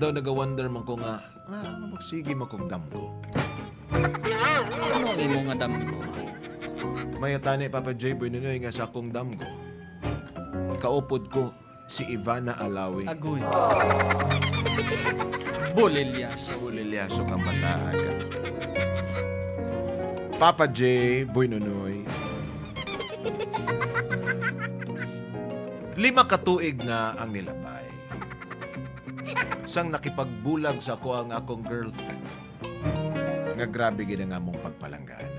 daw nagawonder man ko nga, magsige makong damgo. Ano ang imo nga damgo? May tani Papa J. Boy Nunoy nga sa akong damgo. Kaupod ko si Ivana Alawi. Agoy. Bulilyaso. Bulilyaso kang mataaga. Papa J. Boy Nunoy. 5 katuig na ang nilabay. Sang nakipagbulag sa ako ang akong girlfriend. Nga grabe gina nga mong pagpalanggaan.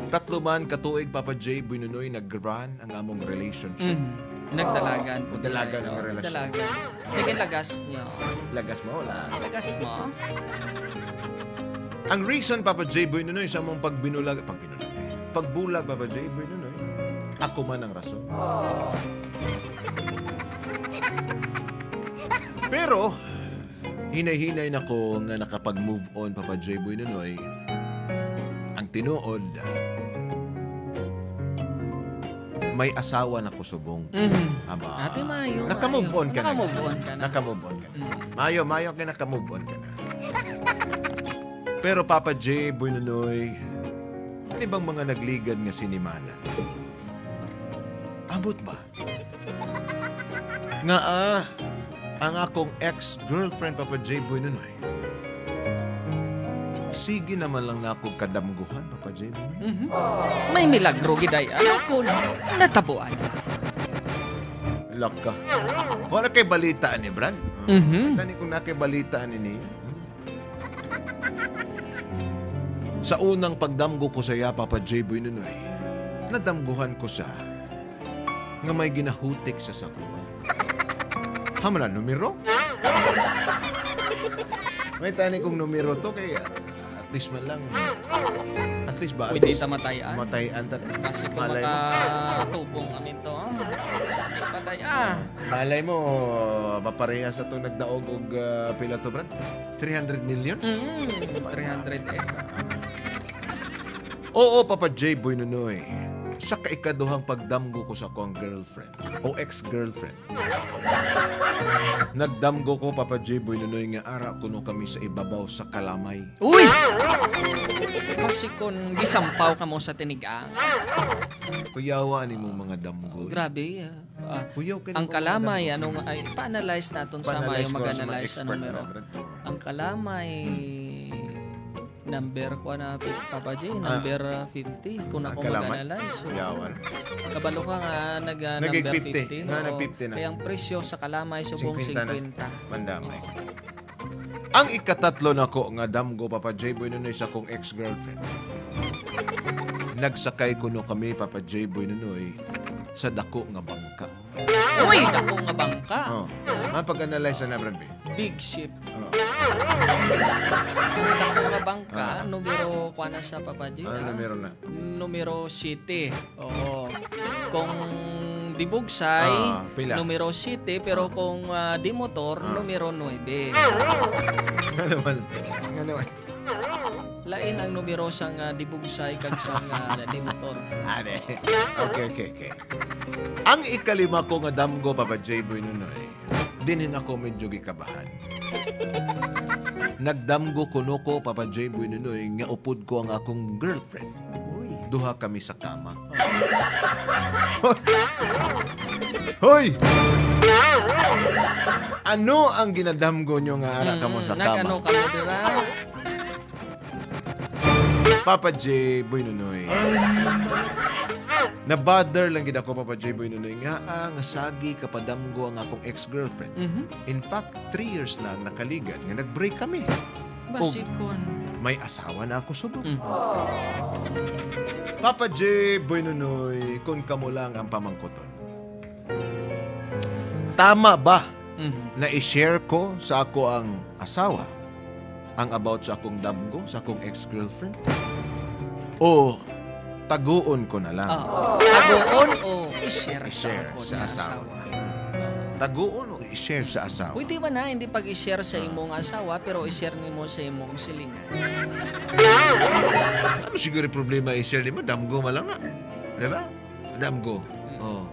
3 man katuig Papa J. Boy Nunoy nag-run ang among relationship. Nagdalagan po. Dalagan ang relasyon. Dalagan. Tingin lagas niyo. Lagas mo, wala. Lagas mo? Ang reason, Papa J. Boy Nunoy, sa mong pagbulag, Papa J. Boy Nunoy, ako man ang rason. Pero, hinay-hinay na ko nga nakapag-move on, Papa J. Boy Nunoy, ang tinuod, may asawa na kusubong. Aba. Ate Mayo. Naka-move on ka na. Naka-move on ka na. Naka-move on ka na. Mayo ka naka-move on ka na. Pero Papa J. Boy Nunoy, ano bang mga nagligad nga sinimana? Abot ba? Nga ang akong ex-girlfriend Papa J. Boy Nunoy, sige naman lang na akong kadamguhan, Papa J. May milagro giday. Ako natabuan. Laka. Wala kay balitaan ni Brad. Tani kung na kay balitaan ni niya. Sa unang pagdamgo ko sa iya, Papa J. Boy Nunoy, nadamguhan ko siya nga may ginahutik sa sakuan. Hamala, numero? May tani kong numero to kaya at least man lang. At least ba? Pwede tamatayan. Matayan ta. Kasi kung Malay mo. makatubong amin to. Patay. Malay mo, mapareha sa itong nagdaog og pila to, Brad? 300 million? 300 eh. Oo, Papa J. Boy Nunoy. Sa kaikaduhang pagdamgo ko sa akong girlfriend o ex-girlfriend. Nagdamgo ko, Papa J. Boy Nunoy, nga ara kuno kami sa ibabaw sa kalamay. Uy! Kasi kung gisampaw ka mo sa tinigang. Kuyawa ni mong mga damgo. Grabe. Kuyaw ka ni Ang mong kalamay, mga damgo. pa-analyze natin sa Pa-analyze mayo ko sa mga mag-analyze expert ano numero. na, Brad. Ang kalamay number ko na Papa J, number 50 kung ako kalamay? mag-analyze. So, Kuyawan. kabalo ka nga number 50. 50. Nag-50 na. Kaya ang presyo sa kalamay subong 50. Mandamay. Ang ikatatlo na ko nga damgo, Papa J. Boy Nunoy, sa akong ex-girlfriend. Nagsakay kuno kami, Papa J. Boy Nunoy, sa dako nga bangka. Uy, dako nga bangka. Ang pag-analyze na, Brad B. Big ship. Dako nga bangka, numero kuha na sa Papa J. Numero na. Numero 7. Oo. Kung di bugsay, pila? numero 7, pero kung di motor, numero 9. Ano man? Lain ang numero sang di bugsay kag sang di motor. Ane. Okay. Ang ikalima ko nga damgo, Papa J. Boy Nunoy, dinhin ako medyo gikabahan. Nagdamgo kuno ko, Papa J. Boy Nunoy, nga upod ko ang akong girlfriend. Duha kami sa kama. Hoy! Ano ang ginadamgo nyo nga ara ka mo sa kama? Nagano ka mo dira? Papa J. Boy Nunoy. Na-bother lang gid ako, Papa J. Boy Nunoy, nga nga sagi kapadamgo ang akong ex-girlfriend. In fact, 3 years lang nakaligan nga nag-break kami. Basikon. May asawa na ako subong. Papa J. Boy Nunoy, kung kamo lang ang pamangkoton. Tama ba na i-share ko sa ako ang asawa ang about sa akong damgo, sa akong ex-girlfriend? O taguon ko na lang? Taguon o i-share I-share sa na asawa. Taguon o i-share sa asawa? Pwede ba na hindi pag-i-share sa imong asawa pero i-share nimo sa imong silingan? Ano siguro yung problema i-share mo? Damgo ma lang na. Diba? Damgo.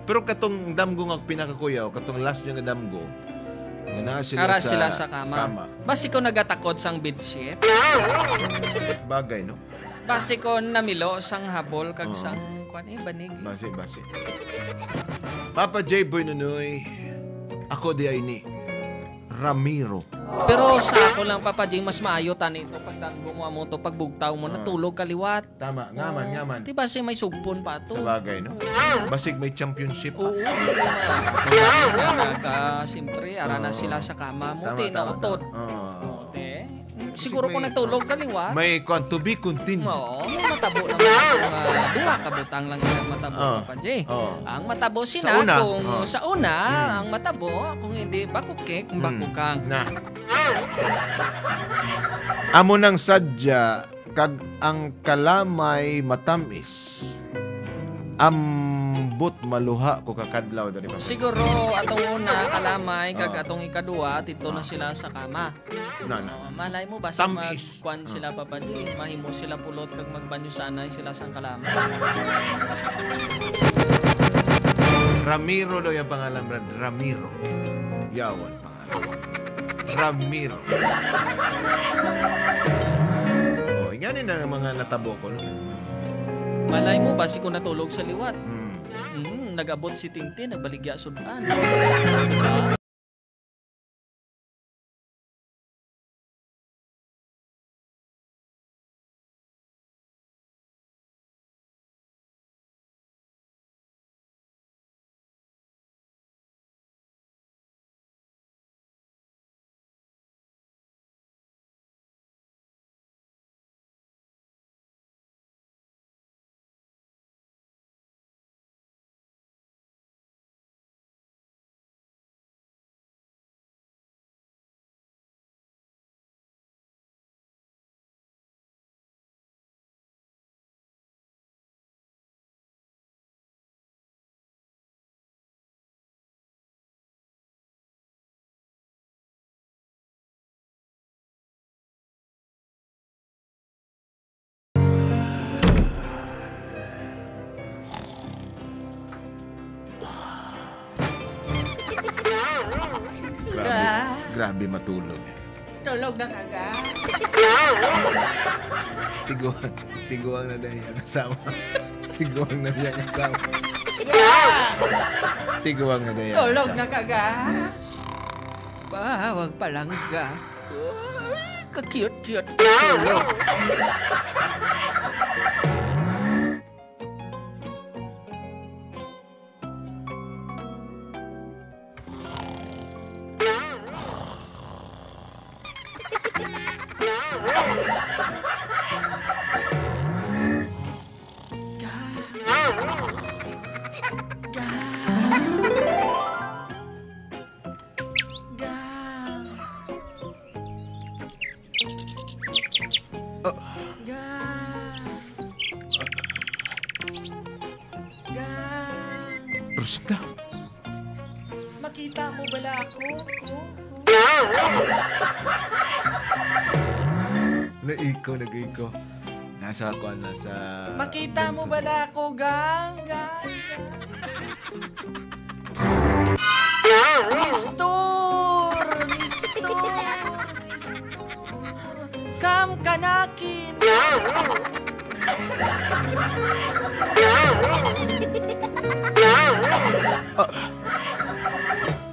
Pero katong damgo nga pinakakuyaw, katong last niya nga damgo, Na Ara sila sa kama. Basi ko nagatakot sang bedsheet. Bagay, no? Basi ko namilo sang habol kag sang banig. Basi. Papa J. Boy Nunoy, ako di ay ni Ramiro. Pero sa ako lang Papa Jing mas maayo tanito pagdanggo mo to pagbugtaw mo natulog kaliwat. Tama, ngaman. Di ba siya may sugpon pa to? Sa bagay, no? Basig may championship. Oo. Siyempre, ara na sila sa kama mo. Nautot. Siguro kung natulog kaliwat. May to be continued. Oo, may matabo naman. Duha ka butang lang yung matabo, Papa J. Ang matabo sa una, ang matabo, kung hindi bakukik, bakukang. Amo nang sadya, kag ang kalamay matamis. Ambot maluha ko kakadlaw dari pa. Siguro atong una kalamay kag atong ikaduha dito na sila sa kama. Malay mo ba sa magkuan sila Papa J, mahimo sila pulot kag magbanyo sanay sila sa kalamay. Ramiro daw yung pangalan, Brad. Ramiro. Yawan pangalan. Ramiro. Inganin na mga natabo ko, no? Malay mo, basi ko natulog sa liwat. Nag-abot si Tintin, nagbaligya sudan. Grabe matulog. Tulog na kaga. Tiguang na dahil ang asawa. Tiguang na dahil ang asawa. Tiguang na dahil ang asawa. Tulog na kaga. Wag palangga. Ka-cute. Tulog. Rosita. Makita mo bala ako? Nag-iko. Nasa ako, nasa... Makita mo bala ako, gang. Mistur. Kam kanakin.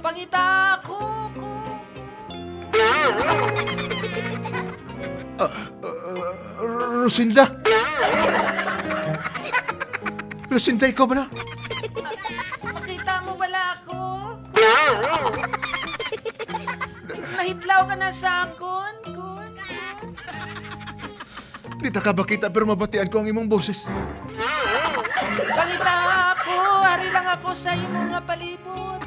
Pangita ako. Rosinda, ikaw ba na? Makita mo bala ako? Nahitlaw ka na sa akon? Di ta ka ba kita pero mabatian ko ang imong boses. Pangita ako, hari lang ako sa imong nga palibot.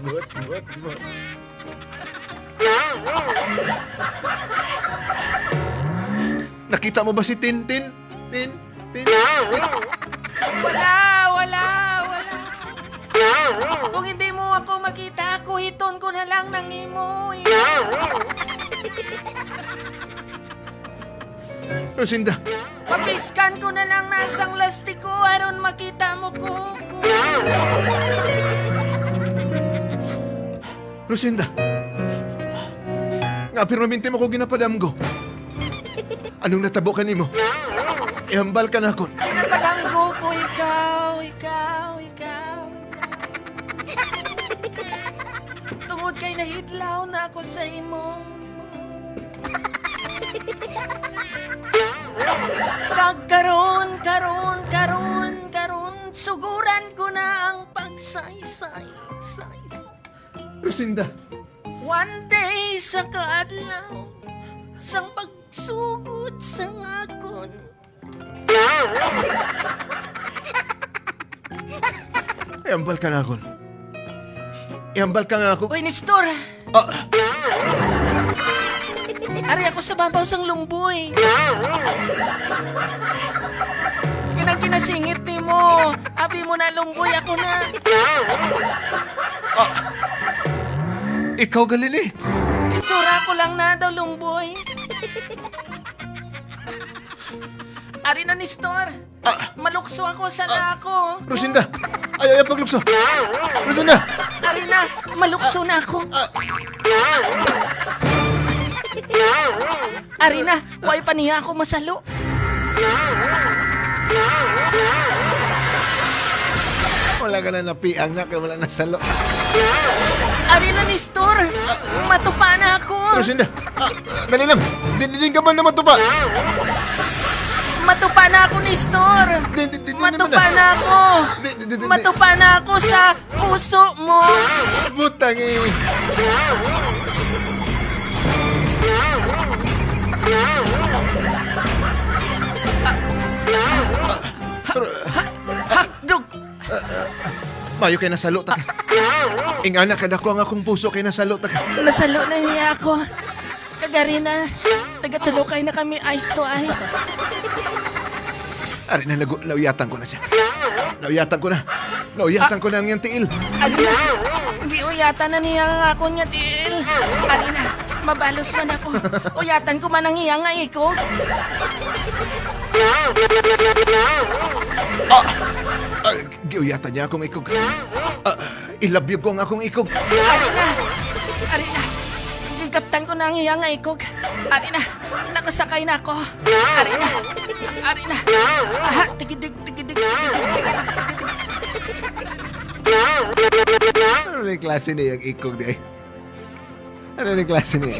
But. Nakita mo ba si Tintin? Tin. Wala. Kung hindi mo ako makita, kuhiton ko na lang ng imo. Rosinda. Papiskan ko na lang nasang lastiko aron makita mo ko. Lucinda. Nga pirmaminti mo ko ginapadamgo. Anong natabo ka nimo? Ihambal ka na ako. Ginapadamgo ko ikaw. Tungod kay nahidlaw na ako sa imo. Kagkaroon, suguran ko na ang pagsaysay. Lucinda. One day sa kaadlaw, sang pagsugod sa akon. Ihambal ka na ako. Ihambal ka nga ako. Uy, Nestor! Ari ako sa babaw sang lumboy. Ganang kinasingit ni mo. Abi mo na lumboy, ako na. Ikaw galili. Itsura ko lang na daw lumboy. Ari na, Nestor. Malukso ako sa ako. Lucinda. Ay, paglukso. Lucinda. Ari na, malukso na ako. Ari na, huwag pa niya ako masalo. Wala ka na napiang na, kaya wala na salo. Ari na, Nestor. Matupa na ako. Lucinda, dali lang. Din ka ba na matupa? Matupa na ako, Nestor. Matupa na ako. Matupa na ako sa puso mo. Butang eh. Hakdog. Mayo kay nasalo ta. Ingana ka dako ang akong puso kay nasalo ta. Nasalo na niya ako. Kagari na. Nagatulokay na kami eyes to eyes. Ari na, nauyatan ko na siya. Nauyatan ko na ang iyang tiil. Ari na. Hindi uyatan na niya ang ako niya tiil. Ari na. Mabalos man ako. Uyatan ko man ang iyang nga iko. Giuyatan niya akong ikog. Ilabyog ko ang akong ikog. Ari na. Gigaptan ko na ang iyang nga ikog. Ari na. Nakasakay na ako. Ari na. Tigidig. Ano yung klase niya yung ikog niya? Ano yung klase niya?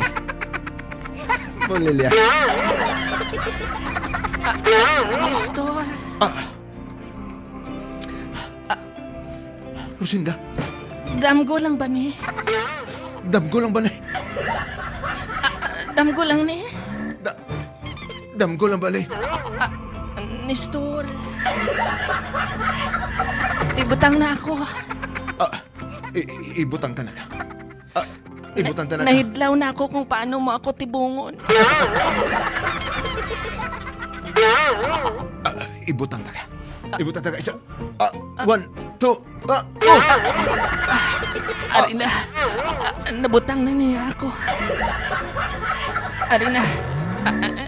Bulilyas. Nestor. Lucinda. Damgo lang ba ni? Damgo lang ba ni? Damgo lang ni? Damgo lang ba ni? Nestor. Ibutang na ako. Ibutang ta na ka. Ibutang ta na ka. Nahidlaw na ako kung paano mo ako tibungon. Ibutang ta ka. Isa. 1, 2, Ari na. Nabutang na niya ako. Ari na.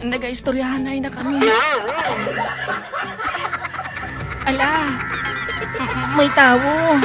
Nag-istoryahanay na kami. Ala. May tawo.